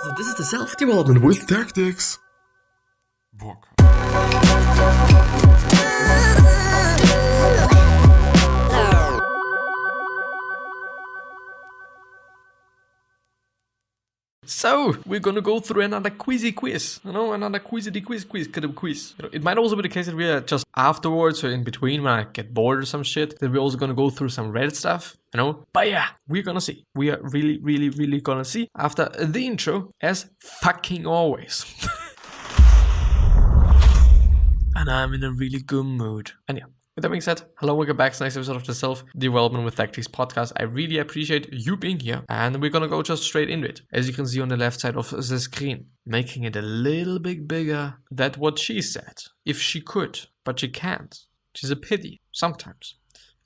So this is the self-development with tactics. Book. So, we're gonna go through another quizzy quiz, another quizidi quiz. It might also be the case that we are just afterwards or in between when I get bored or some shit, that we're also gonna go through some Reddit stuff, But yeah, we're gonna see. We are really gonna see after the intro, as fucking always. And I'm in a really good mood. And yeah. With that being said, hello, welcome back to the next episode of the Self-Development with Tactics podcast. I really appreciate you being here, and we're gonna go just straight into it. As you can see on the left side of the screen, making it a little bit bigger than what she said. If she could, but she can't. Which is a pity, sometimes.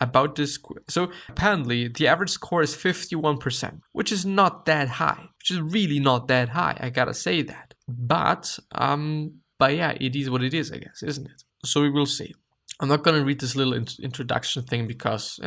About this quiz. So, apparently, the average score is 51%, which is not that high. Which is really not that high, I gotta say that. But yeah, it is what it is, I guess, isn't it? So we will see. I'm not going to read this little introduction thing because,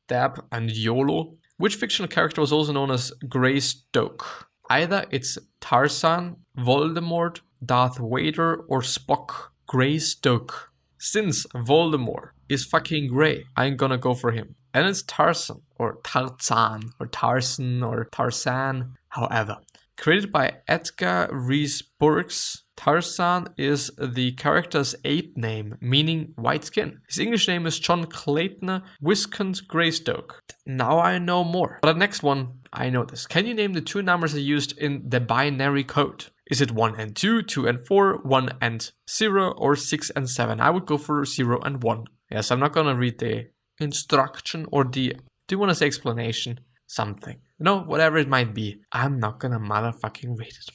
Dab and YOLO. Which fictional character was also known as Greystoke? Either it's Tarzan, Voldemort, Darth Vader, or Spock. Greystoke. Since Voldemort is fucking grey, I'm gonna go for him. And it's Tarzan, or Tarzan, or Tarzan, however. Created by Edgar Rice Burroughs, Tarzan is the character's ape name, meaning white skin. His English name is John Clayton Viscount Greystoke. Now I know more. But the next one, I know this. Can you name the two numbers used in the binary code? Is it 1 and 2, 2 and 4, 1 and 0, or 6 and 7? I would go for 0 and 1. Yes, I'm not gonna read the instruction or the, do you want to say explanation? Something. Whatever it might be. I'm not gonna motherfucking read it.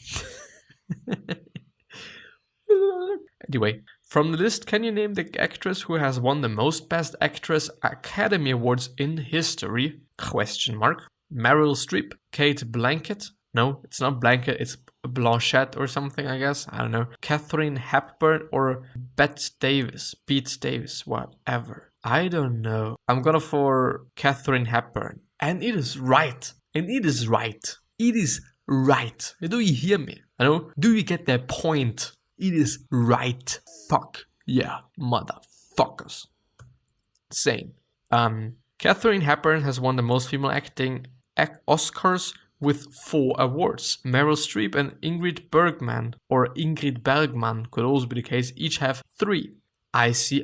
Anyway, from the list, can you name the actress who has won the most Best Actress Academy Awards in history? ? Meryl Streep, Kate Blanchett. No, it's not Blanchett, it's Blanchett or something, I guess. I don't know. Katharine Hepburn or Bette Davis, whatever. I don't know. I'm gonna for Katharine Hepburn. And it is right. It is right. Do you hear me? Do you get that point? It is right. Fuck. Yeah, motherfuckers. Same. Katharine Hepburn has won the most female acting Oscars with 4 awards. Meryl Streep and Ingrid Bergman could also be the case, each have 3. I see.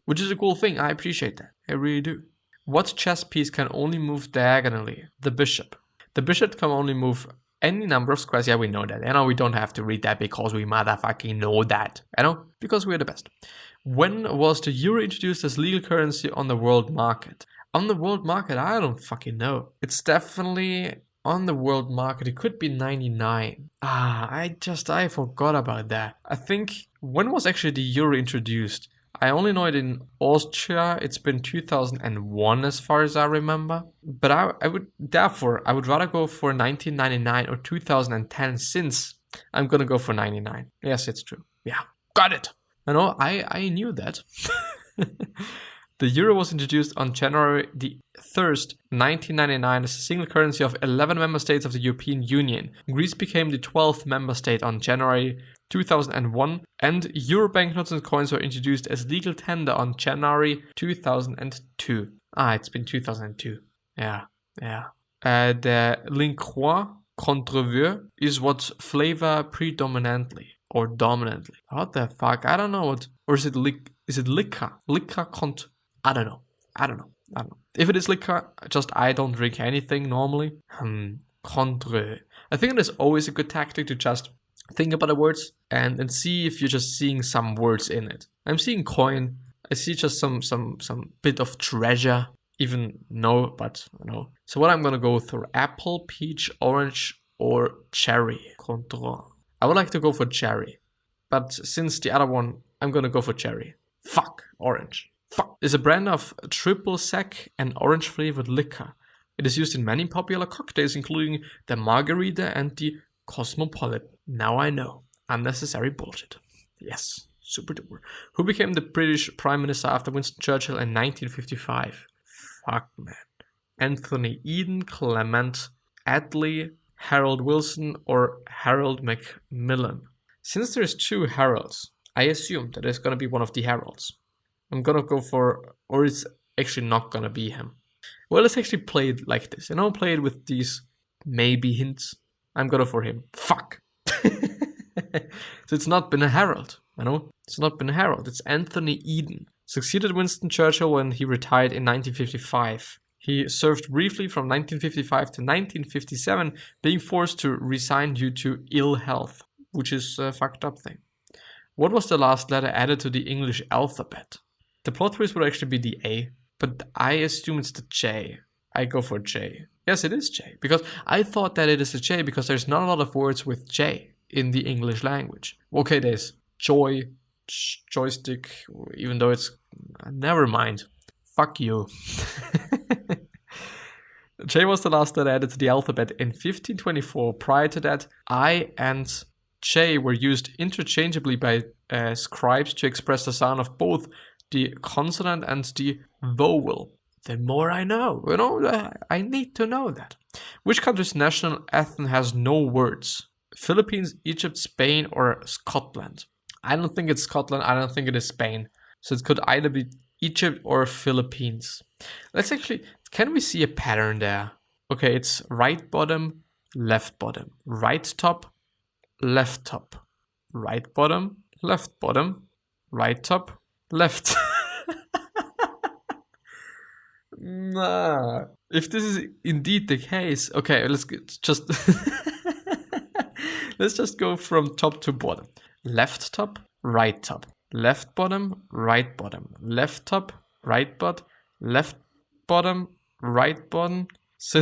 Which is a cool thing. I appreciate that. I really do. What chess piece can only move diagonally? The bishop. The bishop can only move any number of squares. Yeah, we know that. We don't have to read that because we motherfucking know that. Because we're the best. When was the euro introduced as legal currency on the world market? On the world market, I don't fucking know. It's definitely on the world market. It could be 99. I forgot about that. I think, when was actually the euro introduced? I only know it in Austria. It's been 2001 as far as I remember. But I would rather go for 1999 or 2010, since I'm gonna go for 99. Yes, it's true. Yeah, got it. I knew that. The euro was introduced on January the 3rd, 1999 as a single currency of 11 member states of the European Union. Greece became the 12th member state on January 2001, and euro banknotes and coins were introduced as legal tender on January 2002. It's been 2002. Yeah. The liqueur contreveux is what flavor predominantly or dominantly. What the fuck? I don't know what. Or is it liquor? I don't know. If it is liquor, I don't drink anything normally. Contre. I think it is always a good tactic to just think about the words and see if you're just seeing some words in it. I'm seeing coin. I see just some bit of treasure. So what I'm gonna go through: apple, peach, orange, or cherry. Contre. I would like to go for cherry, but since the other one, I'm gonna go for cherry. Fuck, orange. Fuck. Is a brand of triple sec and orange flavored liquor. It is used in many popular cocktails, including the margarita and the cosmopolitan. Now I know. Unnecessary bullshit. Yes, super duper. Who became the British Prime Minister after Winston Churchill in 1955? Fuck, man. Anthony Eden, Clement Attlee, Harold Wilson, or Harold Macmillan. Since there's 2 Harolds, I assume that it's gonna be one of the Harolds. I'm gonna go for, or it's actually not gonna be him. Well, let's actually play it like this. Play it with these maybe hints. I'm gonna for him. Fuck. So it's not been a Harold. It's not been a Harold. It's Anthony Eden. Succeeded Winston Churchill when he retired in 1955. He served briefly from 1955 to 1957, being forced to resign due to ill health, which is a fucked up thing. What was the last letter added to the English alphabet? The plot twist would actually be the A, but I assume it's the J. I go for J. Yes, it is J, because I thought that it is a J because there's not a lot of words with J in the English language. Okay, there's joy, joystick, even though it's... Never mind. Fuck you. J was the last letter added to the alphabet in 1524. Prior to that, I and J were used interchangeably by scribes to express the sound of both the consonant and the vowel. The more I know, I need to know that. Which country's national anthem has no words? Philippines, Egypt, Spain, or Scotland? I don't think it's Scotland. I don't think it is Spain. So it could either be Egypt or Philippines. Let's actually, can we see a pattern there? Okay, it's right bottom, left bottom, right top, left top, right bottom, right top, left. Nah. If this is indeed the case, okay, let's just let's just go from top to bottom. Left top, right top, left bottom, right bottom, left top, right bottom, left bottom, right bottom. So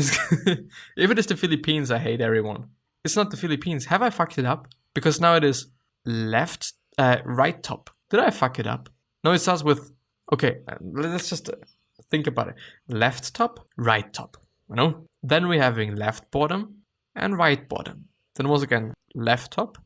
if it is the Philippines, I hate everyone. It's not the Philippines. Have I fucked it up? Because now it is right top. Did I fuck it up? No, it starts with, okay, let's just think about it. Left top, right top. Then we're having left bottom and right bottom. Then once again, left top,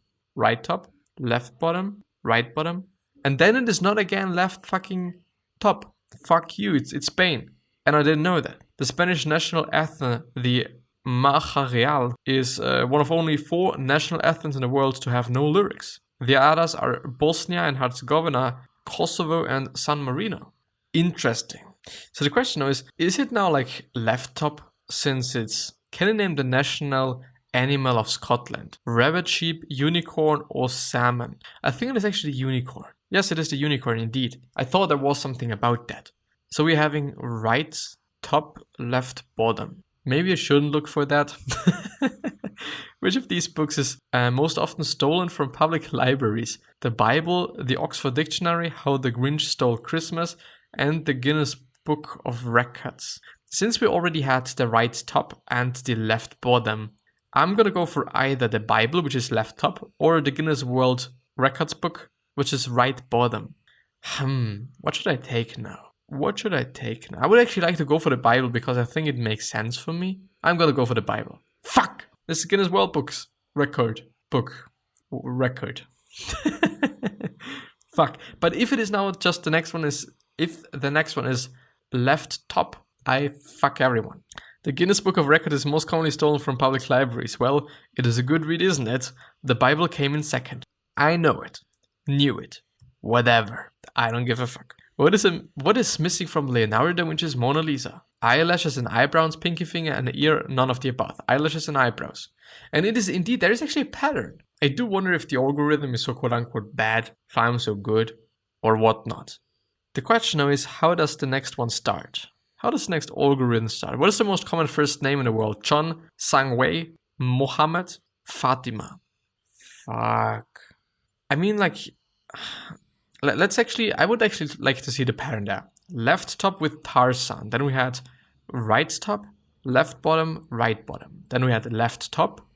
left bottom, right bottom. And then it is not again left fucking top. Fuck you, it's Spain. And I didn't know that. The Spanish national anthem, the Majarial, is one of only 4 national anthems in the world to have no lyrics. The others are Bosnia and Herzegovina, Kosovo, and San Marino. Interesting. So the question now is it now like left top since it's... Can you name the national animal of Scotland? Rabbit, sheep, unicorn, or salmon? I think it is actually unicorn. Yes, it is the unicorn indeed. I thought there was something about that. So we're having right top, left bottom. Maybe I shouldn't look for that. Which of these books is most often stolen from public libraries? The Bible, the Oxford Dictionary, How the Grinch Stole Christmas, and the Guinness Book of Records. Since we already had the right top and the left bottom, I'm gonna go for either the Bible, which is left top, or the Guinness World Records book, which is right bottom. What should I take now? I would actually like to go for the Bible because I think it makes sense for me. I'm gonna go for the Bible. Fuck! This is Guinness World Books record. Fuck. But if it is now just the next one is... If the next one is left top, I fuck everyone. The Guinness Book of Records is most commonly stolen from public libraries. Well, it is a good read, isn't it? The Bible came in second. I know it. Knew it. Whatever. I don't give a fuck. What is missing from Leonardo da Vinci's Mona Lisa? Eyelashes and eyebrows, pinky finger and ear, none of the above. Eyelashes and eyebrows. And it is indeed, there is actually a pattern. I do wonder if the algorithm is so quote-unquote bad, if I'm so good, or whatnot. The question now is, how does the next one start? How does the next algorithm start? What is the most common first name in the world? John, Sangwei, Mohammed, Fatima. Fuck. I mean, like... I would actually like to see the pattern there. Left top with Tarzan. Then we had right top, left bottom, right bottom. Then we had left top,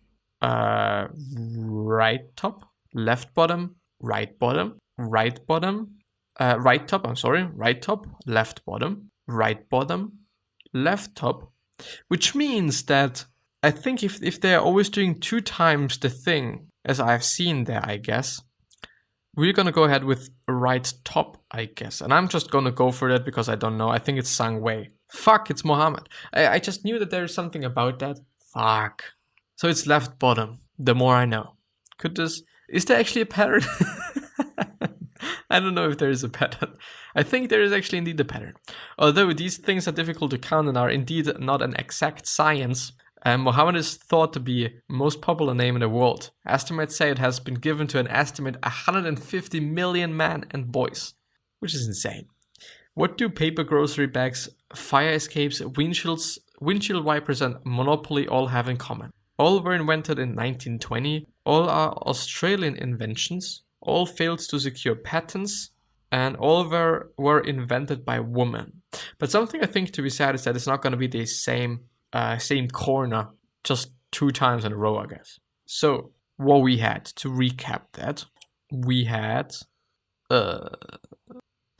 right top, left bottom, right bottom, right bottom, right top, right top, left bottom, right bottom, left top. Which means that I think if they're always doing 2 times the thing, as I've seen there, I guess, we're gonna go ahead with right top, I guess. And I'm just gonna go for that because I don't know. I think it's Sangwei. Fuck, it's Mohammed. I just knew that there is something about that. Fuck. So it's left bottom. The more I know. Is there actually a pattern? I don't know if there is a pattern. I think there is actually indeed a pattern. Although these things are difficult to count and are indeed not an exact science, Mohammed is thought to be most popular name in the world. Estimates say it has been given to an estimate 150 million men and boys, which is insane. What do paper grocery bags, fire escapes, windshield wipers, and Monopoly all have in common? All were invented in 1920, all are Australian inventions, all failed to secure patents, and all were invented by women. But something I think to be said is that it's not going to be the same corner just 2 times in a row, I guess. So what we had, to recap that, we had the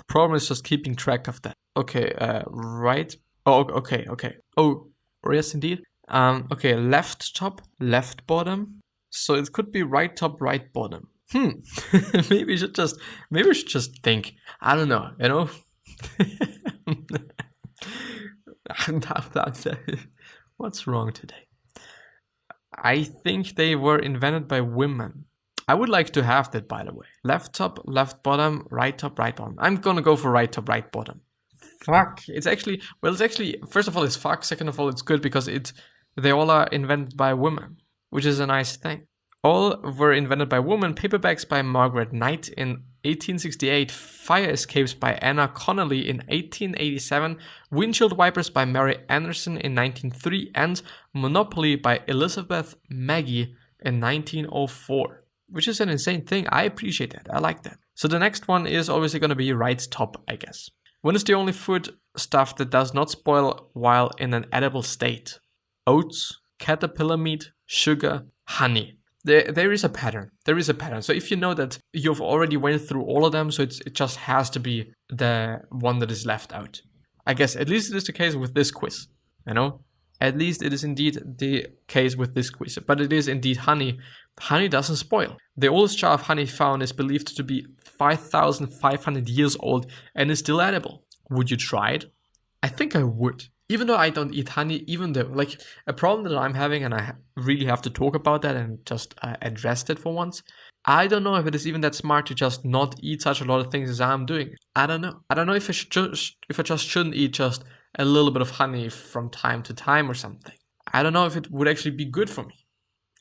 problem is just keeping track of that. Okay, right. Oh, okay. Oh, yes, indeed. Okay, left top, left bottom. So it could be right top, right bottom. Maybe we should just think. I don't know, you know? What's wrong today? I think they were invented by women. I would like to have that, by the way. Left top, left bottom, right top, right bottom. I'm gonna go for right top, right bottom. Fuck. It's actually, first of all, it's fuck. Second of all, it's good because they all are invented by women, which is a nice thing. All were invented by women. Paperbacks by Margaret Knight in 1868, fire escapes by Anna Connolly in 1887, windshield wipers by Mary Anderson in 1903, and Monopoly by Elizabeth Maggie in 1904. Which is an insane thing. I appreciate that. I like that. So the next one is obviously going to be right top, I guess. When is the only food stuff that does not spoil while in an edible state? Oats, caterpillar meat, sugar, honey. There is a pattern. So if you know that you've already went through all of them, so it just has to be the one that is left out. I guess at least it is the case with this quiz, you know? At least it is indeed the case with this quiz. But it is indeed honey. Honey doesn't spoil. The oldest jar of honey found is believed to be 5,500 years old and is still edible. Would you try it? I think I would. Even though I don't eat honey, even though, like, a problem that I'm having, and I really have to talk about that and just address it for once, I don't know if it is even that smart to just not eat such a lot of things as I'm doing. I don't know. I don't know if I just shouldn't eat just a little bit of honey from time to time or something. I don't know if it would actually be good for me.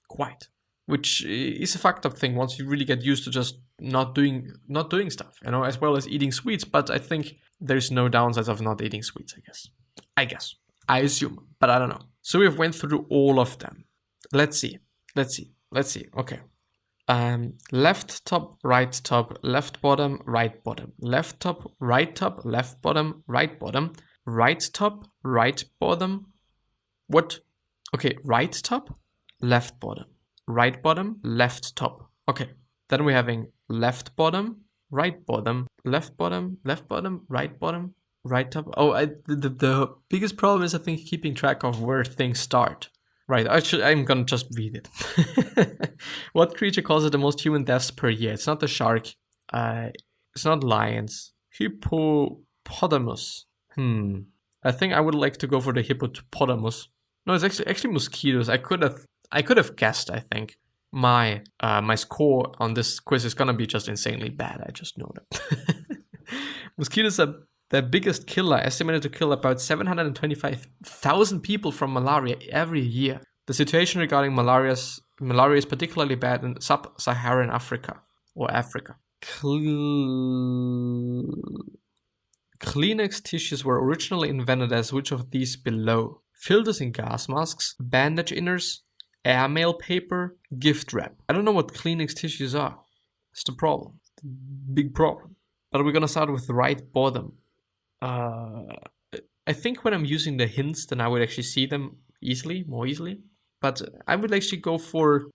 Quite. Which is a fucked up thing once you really get used to just not doing stuff, you know, as well as eating sweets. But I think there's no downsides of not eating sweets, I guess. I assume, but I don't know. So we've went through all of them. Let's see. Okay. Left top, left bottom, right bottom. Left top, left bottom, right bottom. Right top, right bottom. What? Okay, right top, left bottom. Right bottom, left top. Okay. Then we're having left bottom, right bottom, left bottom, right bottom. Right top. Oh, the biggest problem is I think keeping track of where things start. Right. I'm gonna just read it. What creature causes the most human deaths per year? It's not the shark. It's not lions. Hippopotamus. I think I would like to go for the hippopotamus. No, it's actually mosquitoes. I could have guessed. I think my score on this quiz is gonna be just insanely bad. I just know that. Mosquitoes are the biggest killer, estimated to kill about 725,000 people from malaria every year. The situation regarding malaria is particularly bad in sub-Saharan Africa or Africa. Kleenex tissues were originally invented as which of these below? Filters in gas masks, bandage inners, airmail paper, gift wrap. I don't know what Kleenex tissues are. It's the problem. Big problem. But we're gonna start with the right bottom. I think when I'm using the hints, then I would actually see them more easily. But I would actually go for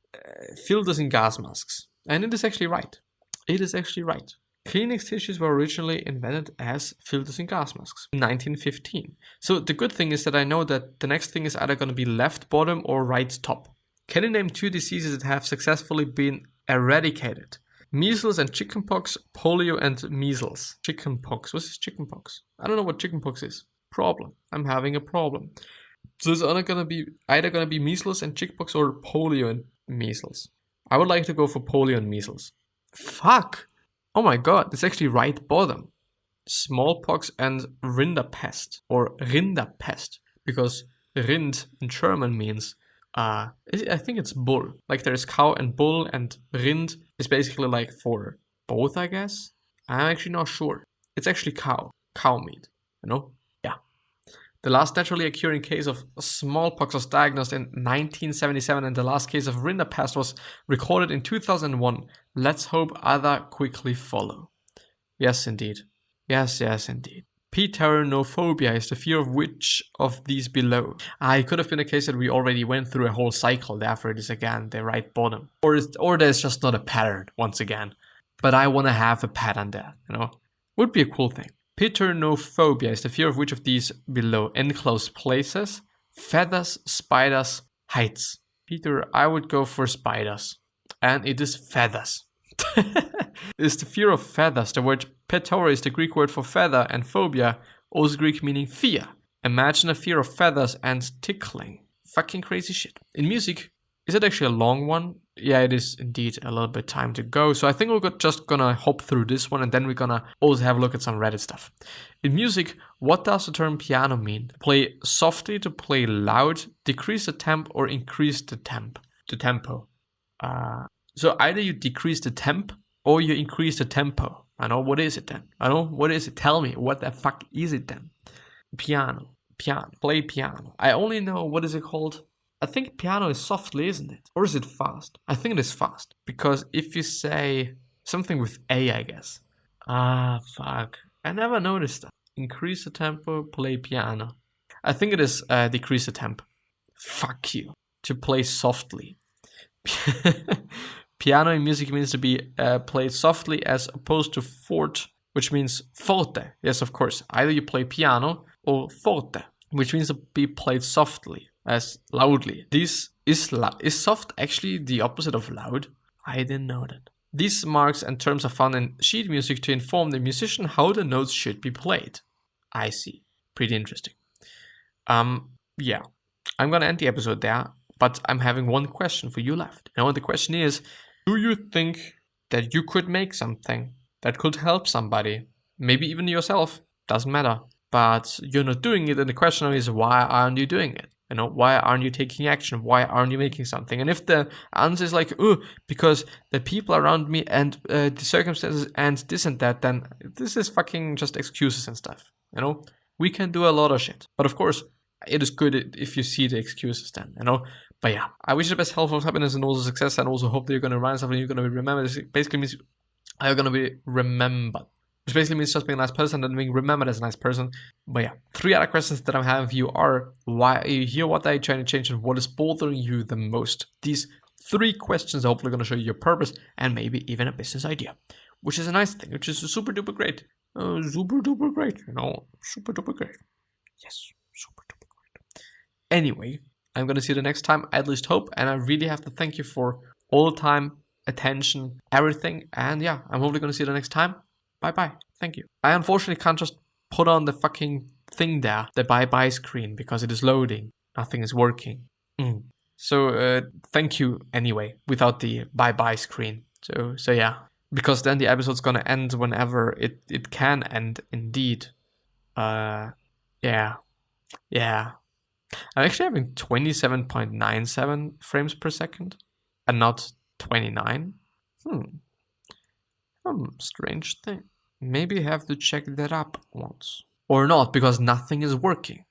filters in gas masks. And it is actually right. Kleenex tissues were originally invented as filters in gas masks in 1915. So the good thing is that I know that the next thing is either going to be left bottom or right top. Can you name 2 diseases that have successfully been eradicated? Measles and chickenpox, polio and measles. Chickenpox. What is chickenpox? I don't know what chickenpox is. Problem. I'm having a problem. So it's either gonna be measles and chickenpox or polio and measles. I would like to go for polio and measles. Fuck! Oh my god, it's actually right bottom. Smallpox and Rinderpest, or Rinderpest, because Rind in German means, I think it's bull. Like there's cow and bull, and Rind is basically like for both, I guess. I'm actually not sure. It's actually cow meat, you know? Yeah. The last naturally occurring case of smallpox was diagnosed in 1977, and the last case of Rinderpest was recorded in 2001. Let's hope other quickly follow. Yes, indeed. Yes, indeed. Pteronophobia is the fear of which of these below? It could have been a case that we already went through a whole cycle, therefore it is again the right bottom. Or there's just not a pattern, once again. But I want to have a pattern there, you know? Would be a cool thing. Pteronophobia is the fear of which of these below? Enclosed places, feathers, spiders, heights. Peter, I would go for spiders. And it is feathers. It's the fear of feathers. The word petore is the Greek word for feather, and phobia, also Greek meaning fear. Imagine a fear of feathers and tickling. Fucking crazy shit. In music, is it actually a long one? Yeah, it is indeed a little bit time to go. So I think we're just gonna hop through this one, and then we're gonna also have a look at some Reddit stuff. In music, what does the term piano mean? To play softly, to play loud, decrease the temp, or increase the tempo. So either you decrease the temp or you increase the tempo. I know, what is it then? What is it? Tell me, what the fuck is it then? Piano, play piano. I only know, what is it called? I think piano is softly, isn't it? Or is it fast? I think it is fast. Because if you say something with A, I guess. Fuck. I never noticed that. Increase the tempo, play piano. I think it is decrease the tempo. Fuck you. To play softly. Piano in music means to be played softly as opposed to forte, which means forte. Yes, of course. Either you play piano or forte, which means to be played softly as loudly. This is soft actually the opposite of loud? I didn't know that. These marks and terms are found in sheet music to inform the musician how the notes should be played. I see. Pretty interesting. Yeah. I'm gonna end the episode there, but I'm having one question for you left. And the question is, do you think that you could make something that could help somebody? Maybe even yourself. Doesn't matter. But you're not doing it, and the question is, why aren't you doing it? You know, why aren't you taking action? Why aren't you making something? And if the answer is like, because the people around me and the circumstances and this and that, then this is fucking just excuses and stuff. You know, we can do a lot of shit. But of course, it is good if you see the excuses then, you know. But yeah, I wish you the best health, happiness, and also success, and also hope that you're going to learn something, you're going to be remembered. This basically means you're going to be remembered. Which basically means just being a nice person and being remembered as a nice person. But yeah, 3 other questions that I have for you are, why are you here, what are you trying to change, and what is bothering you the most? These 3 questions are hopefully going to show you your purpose and maybe even a business idea. Which is a nice thing, which is super duper great. Super duper great, you know, super duper great. Yes, super duper great. Anyway, I'm going to see you the next time, I at least hope, and I really have to thank you for all the time, attention, everything, and yeah, I'm hopefully going to see you the next time. Bye-bye, thank you. I unfortunately can't just put on the fucking thing there, the bye-bye screen, because it is loading. Nothing is working. So, thank you anyway, without the bye-bye screen. So yeah, because then the episode's going to end whenever it can end, indeed. Yeah. I'm actually having 27.97 frames per second and not 29. Strange thing. Maybe I have to check that up once. Or not, because nothing is working.